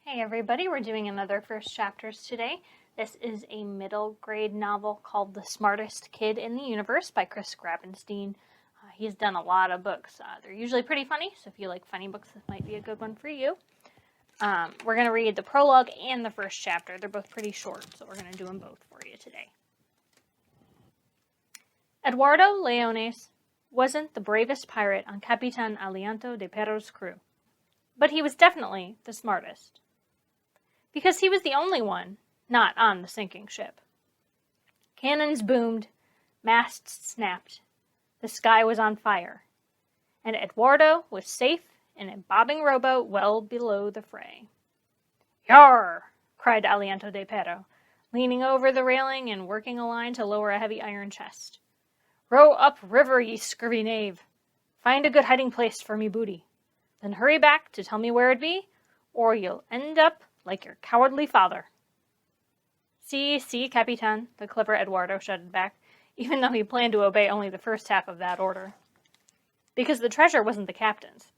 Hey everybody, we're doing another first chapters today. This is a middle grade novel called The Smartest Kid in the Universe by Chris Grabenstein. He's done a lot of books. They're usually pretty funny, so if you like funny books, this might be a good one for you. We're going to read the prologue and the first chapter. They're both pretty short, so we're going to do them both for you today. Eduardo Leones wasn't the bravest pirate on Capitan Alianto de Perro's crew, but he was definitely the smartest. Because he was the only one not on the sinking ship. Cannons boomed, masts snapped, the sky was on fire, and Eduardo was safe in a bobbing rowboat well below the fray. "Yar!" cried Alianto de Perro, leaning over the railing and working a line to lower a heavy iron chest. "Row up river, ye scurvy knave! Find a good hiding place for me booty. Then hurry back to tell me where it be, or you'll end up like your cowardly father." "Si, Capitan," the clever Eduardo shouted back, even though he planned to obey only the first half of that order. Because the treasure wasn't the captain's.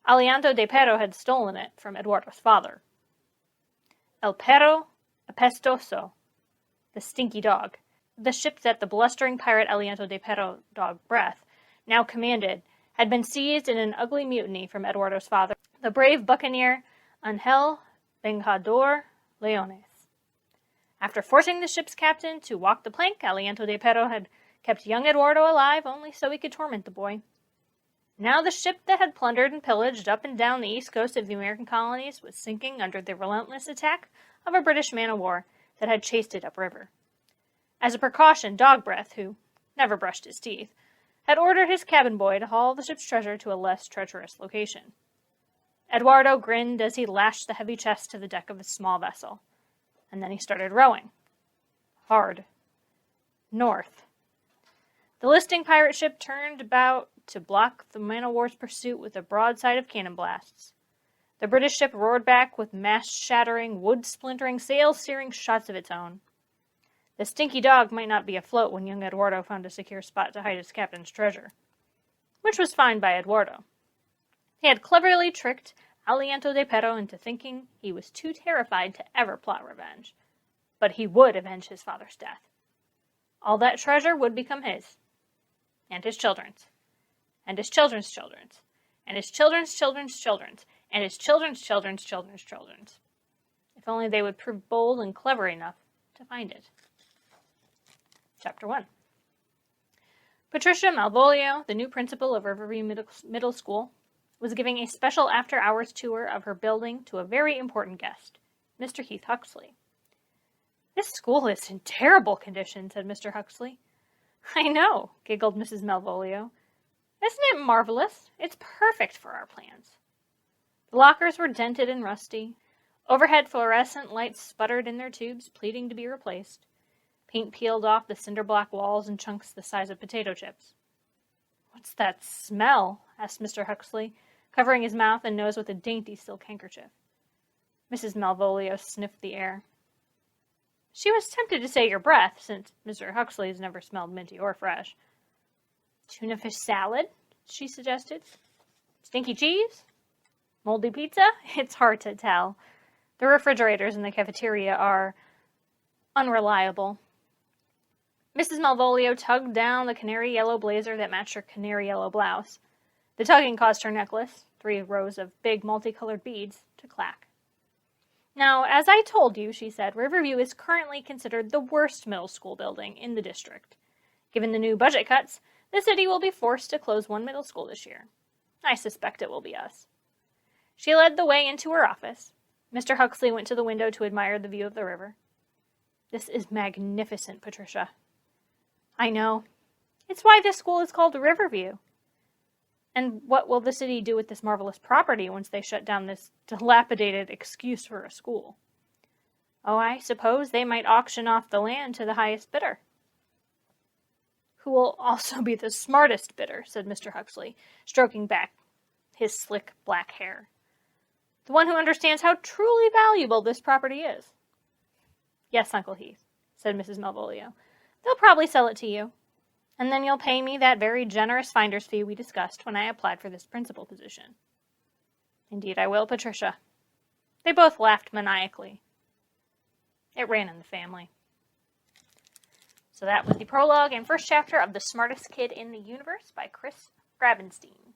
Alianto de Perro had stolen it from Eduardo's father. El Perro Apestoso, the stinky dog, the ship that the blustering pirate Alianto de Perro, Dog Breath, now commanded, had been seized in an ugly mutiny from Eduardo's father, the brave buccaneer Angel Vengador Leones. After forcing the ship's captain to walk the plank, Alianto de Perro had kept young Eduardo alive only so he could torment the boy. Now the ship that had plundered and pillaged up and down the east coast of the American colonies was sinking under the relentless attack of a British man-of-war that had chased it upriver. As a precaution, Dog Breath, who never brushed his teeth, had ordered his cabin boy to haul the ship's treasure to a less treacherous location. Eduardo grinned as he lashed the heavy chest to the deck of his small vessel, and then he started rowing. Hard. North. The listing pirate ship turned about to block the man-o'-war's pursuit with a broadside of cannon blasts. The British ship roared back with mast-shattering, wood-splintering, sail-searing shots of its own. The stinky dog might not be afloat when young Eduardo found a secure spot to hide his captain's treasure, which was fine by Eduardo. He had cleverly tricked Alianto de Perro into thinking he was too terrified to ever plot revenge. But he would avenge his father's death. All that treasure would become his, and his children's, and his children's children's, and his children's children's children's, and his children's children's children's children's. If only they would prove bold and clever enough to find it. Chapter 1. Patricia Malvolio, the new principal of Riverview Middle School, was giving a special after-hours tour of her building to a very important guest, Mr. Heath Huxley. "This school is in terrible condition," said Mr. Huxley. "I know," giggled Mrs. Malvolio. "Isn't it marvelous? It's perfect for our plans." The lockers were dented and rusty. Overhead fluorescent lights sputtered in their tubes, pleading to be replaced. Paint peeled off the cinder-block walls in chunks the size of potato chips. "What's that smell?" asked Mr. Huxley, covering his mouth and nose with a dainty silk handkerchief. Mrs. Malvolio sniffed the air. She was tempted to say your breath, since Mr. Huxley's never smelled minty or fresh. "Tuna fish salad?" she suggested. "Stinky cheese? Moldy pizza?" It's hard to tell. The refrigerators in the cafeteria are unreliable. Mrs. Malvolio tugged down the canary yellow blazer that matched her canary yellow blouse. The tugging caused her necklace, 3 rows of big multicolored beads, to clack. "Now, as I told you," she said, "Riverview is currently considered the worst middle school building in the district. Given the new budget cuts, the city will be forced to close 1 middle school this year. I suspect it will be us." She led the way into her office. Mr. Huxley went to the window to admire the view of the river. "This is magnificent, Patricia." "I know. It's why this school is called Riverview." "And what will the city do with this marvelous property once they shut down this dilapidated excuse for a school?" "Oh, I suppose they might auction off the land to the highest bidder." "Who will also be the smartest bidder," said Mr. Huxley, stroking back his slick black hair. "The one who understands how truly valuable this property is." "Yes, Uncle Heath," said Mrs. Malvolio. "They'll probably sell it to you. And then you'll pay me that very generous finder's fee we discussed when I applied for this principal position." "Indeed I will, Patricia." They both laughed maniacally. It ran in the family. So that was the prologue and first chapter of The Smartest Kid in the Universe by Chris Grabenstein.